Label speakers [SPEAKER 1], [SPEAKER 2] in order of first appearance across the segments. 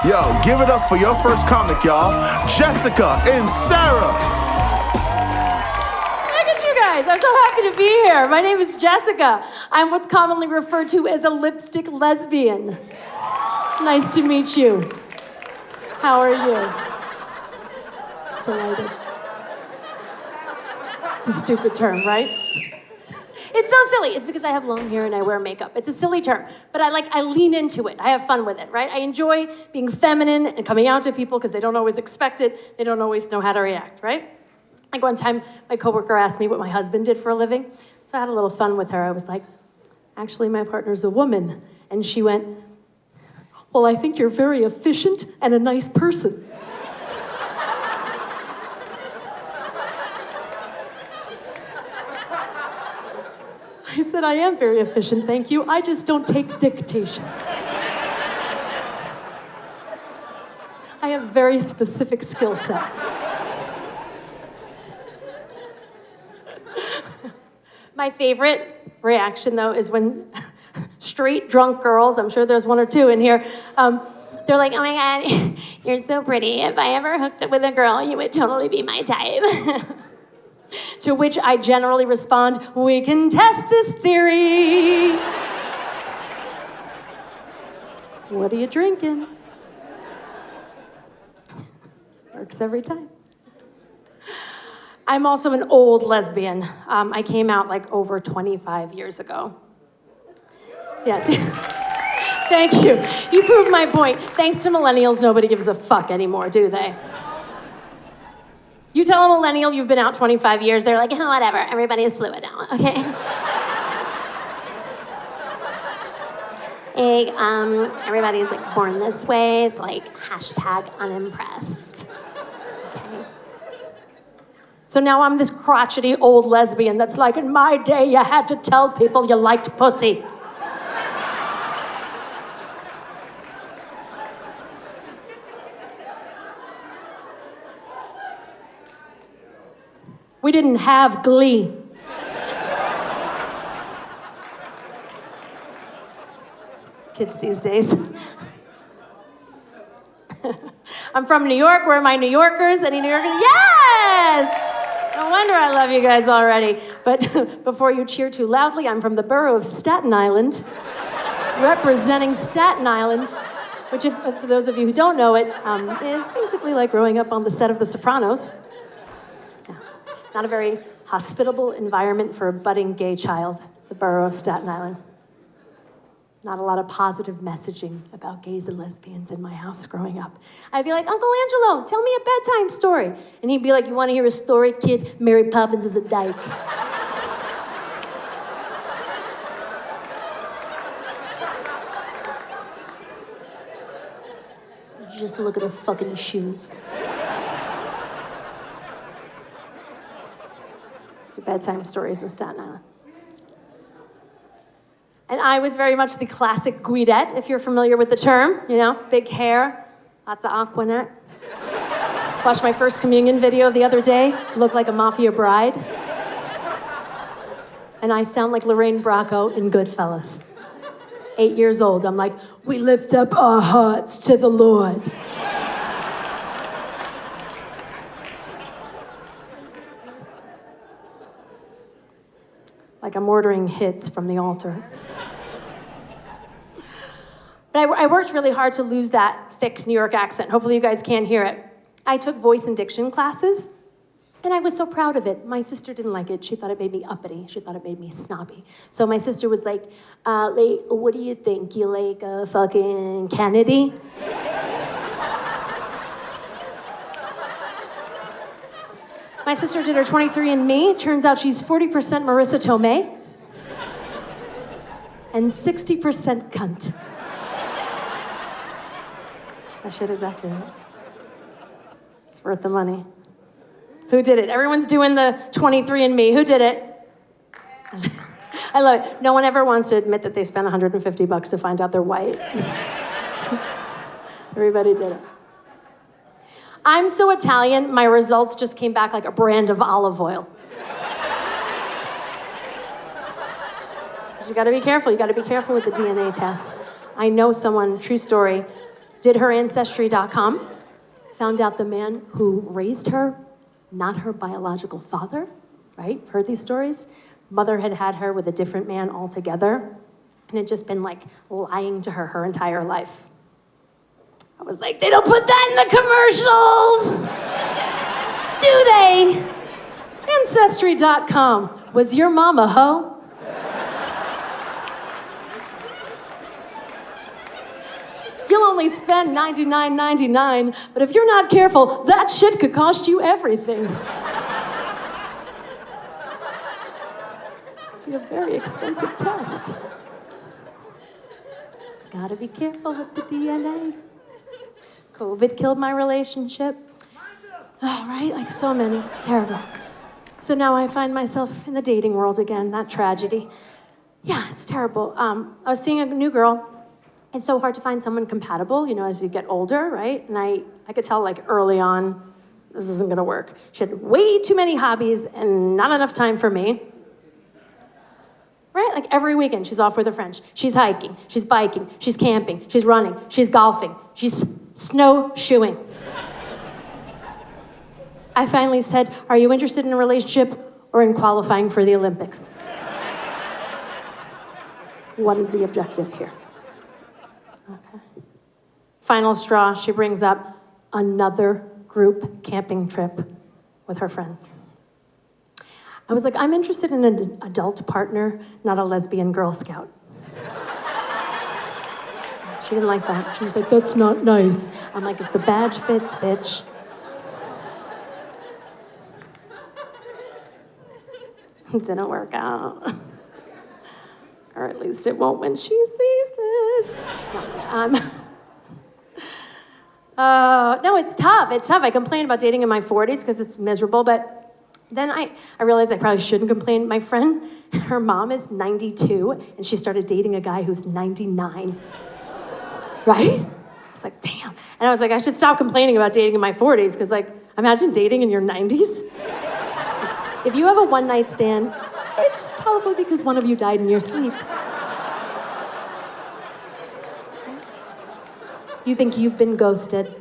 [SPEAKER 1] Yo, give it up for your first comic, y'all. Jessica Inserra.
[SPEAKER 2] Look at you guys. I'm so happy to be here. My name is Jessica. I'm what's commonly referred to as a lipstick lesbian. Nice to meet you. How are you? Delighted. It's a stupid term, right? It's so silly. It's because I have long hair and I wear makeup. It's a silly term, but I lean into it. I have fun with it, right? I enjoy being feminine and coming out to people because they don't always expect it. They don't always know how to react, right? Like one time, my coworker asked me what my husband did for a living. So I had a little fun with her. I was like, actually, my partner's a woman. And she went, well, I think you're very efficient and a nice person. I said, I am very efficient, thank you. I just don't take dictation. I have very specific skill set. My favorite reaction, though, is when straight drunk girls, I'm sure there's one or two in here, they're like, oh my God, you're so pretty. If I ever hooked up with a girl, you would totally be my type. To which I generally respond, we can test this theory. What are you drinking? Works every time. I'm also an old lesbian. I came out like over 25 years ago. Yes. Thank you. You proved my point. Thanks to millennials, nobody gives a fuck anymore, do they? You tell a millennial you've been out 25 years, they're like, oh, whatever, everybody is fluid now, okay? Everybody's like born this way, it's like #unimpressed. Okay. So now I'm this crotchety old lesbian that's like, in my day, you had to tell people you liked pussy. We didn't have Glee. Kids these days. I'm from New York. Where are my New Yorkers? Any New Yorkers? Yes! No wonder I love you guys already. But before you cheer too loudly, I'm from the borough of Staten Island, representing Staten Island, which, for those of you who don't know it, is basically like growing up on the set of The Sopranos. Not a very hospitable environment for a budding gay child, the borough of Staten Island. Not a lot of positive messaging about gays and lesbians in my house growing up. I'd be like, Uncle Angelo, tell me a bedtime story. And he'd be like, you want to hear a story, kid? Mary Poppins is a dyke. Just look at her fucking shoes. Bedtime stories in Staten Island. And I was very much the classic Guidette, if you're familiar with the term, you know, big hair, lots of Aquanet. Watched my first communion video the other day, looked like a mafia bride. And I sound like Lorraine Bracco in Goodfellas. 8 years old, I'm like, we lift up our hearts to the Lord. Like I'm ordering hits from the altar. But I worked really hard to lose that thick New York accent. Hopefully you guys can't hear it. I took voice and diction classes, and I was so proud of it. My sister didn't like it. She thought it made me uppity. She thought it made me snobby. So my sister was like, what do you think? You like fucking Kennedy? My sister did her 23andMe. Turns out she's 40% Marissa Tomei and 60% cunt. That shit is accurate. It's worth the money. Who did it? Everyone's doing the 23andMe. Who did it? I love it. No one ever wants to admit that they spent $150 to find out they're white. Everybody did it. I'm so Italian, my results just came back like a brand of olive oil. You gotta be careful. You gotta be careful with the DNA tests. I know someone, true story, did her Ancestry.com, found out the man who raised her, not her biological father, right? Heard these stories? Mother had had her with a different man altogether, and had just been like lying to her entire life. I was like, they don't put that in the commercials! Do they? Ancestry.com. Was your mom a hoe? You'll only spend $99.99, but if you're not careful, that shit could cost you everything. It'd be a very expensive test. Gotta be careful with the DNA. COVID killed my relationship. Oh, right? Like so many. It's terrible. So now I find myself in the dating world again, that tragedy. Yeah, it's terrible. I was seeing a new girl. It's so hard to find someone compatible, you know, as you get older, right? And I could tell, like, early on, this isn't gonna work. She had way too many hobbies and not enough time for me. Right? Like, every weekend, she's off with her friends. She's hiking, she's biking, she's camping, she's running, she's golfing, she's snowshoeing. I finally said, are you interested in a relationship or in qualifying for the Olympics? What is the objective here? Okay. Final straw, she brings up another group camping trip with her friends. I was like, I'm interested in an adult partner, not a lesbian Girl Scout. She didn't like that. She was like, that's not nice. I'm like, if the badge fits, bitch. It didn't work out. Or at least it won't when she sees this. No, it's tough. It's tough. I complain about dating in my 40s because it's miserable, but then I realized I probably shouldn't complain. My friend, her mom is 92, and she started dating a guy who's 99. Right? I was like, damn. And I was like, I should stop complaining about dating in my 40s, because, like, imagine dating in your 90s. If you have a one-night stand, it's probably because one of you died in your sleep. You think you've been ghosted.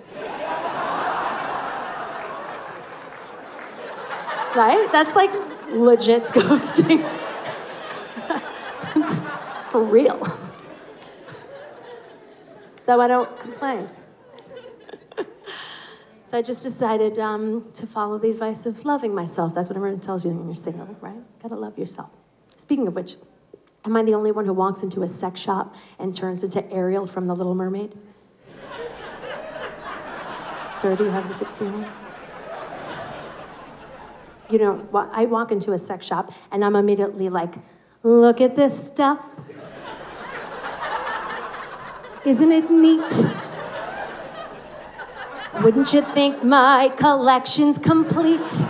[SPEAKER 2] Right? That's like legit ghosting. It's for real. So I don't complain. So I just decided to follow the advice of loving myself. That's what everyone tells you when you're single, right? Gotta love yourself. Speaking of which, am I the only one who walks into a sex shop and turns into Ariel from The Little Mermaid? Sir, do you have this experience? You know, I walk into a sex shop and I'm immediately like, look at this stuff. Isn't it neat? Wouldn't you think my collection's complete?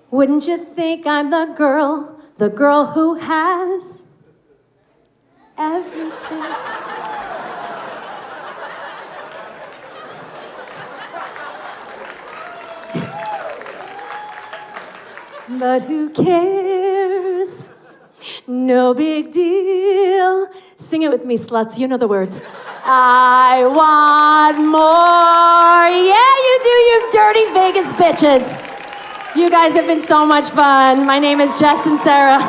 [SPEAKER 2] Wouldn't you think I'm the girl who has everything? But who cares? No big deal. Sing it with me, sluts. You know the words. I want more. Yeah, you do, you dirty Vegas bitches. You guys have been so much fun. My name is Jess and Sarah.